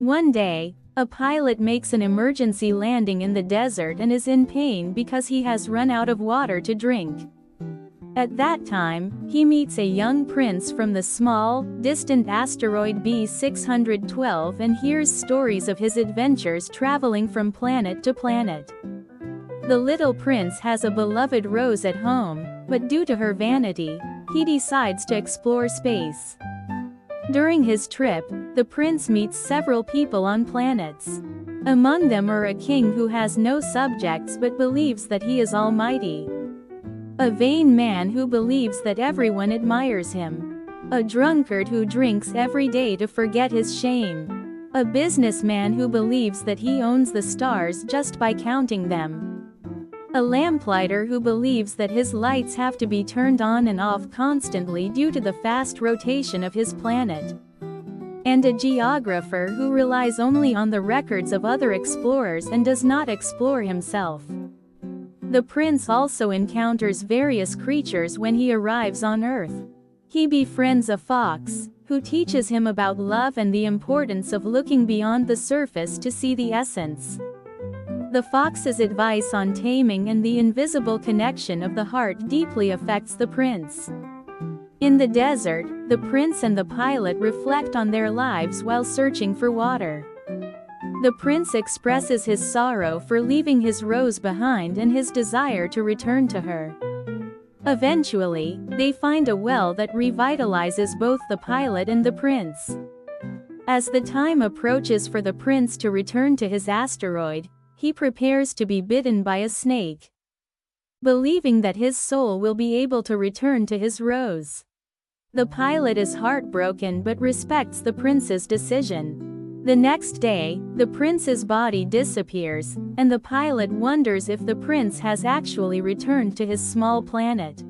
One day, a pilot makes an emergency landing in the desert and is in pain because he has run out of water to drink. At that time, he meets a young prince from the small, distant asteroid B612 and hears stories of his adventures traveling from planet to planet. The little prince has a beloved rose at home, but due to her vanity, he decides to explore space. During his trip, the prince meets several people on planets. Among them are a king who has no subjects but believes that he is almighty. A vain man who believes that everyone admires him. A drunkard who drinks every day to forget his shame. A businessman who believes that he owns the stars just by counting them. A lamplighter who believes that his lights have to be turned on and off constantly due to the fast rotation of his planet. And a geographer who relies only on the records of other explorers and does not explore himself. The prince also encounters various creatures when he arrives on Earth. He befriends a fox, who teaches him about love and the importance of looking beyond the surface to see the essence. The fox's advice on taming and the invisible connection of the heart deeply affects the prince. In the desert, the prince and the pilot reflect on their lives while searching for water. The prince expresses his sorrow for leaving his rose behind and his desire to return to her. Eventually, they find a well that revitalizes both the pilot and the prince. As the time approaches for the prince to return to his asteroid, he prepares to be bitten by a snake, believing that his soul will be able to return to his rose. The pilot is heartbroken but respects the prince's decision. The next day, the prince's body disappears, and the pilot wonders if the prince has actually returned to his small planet.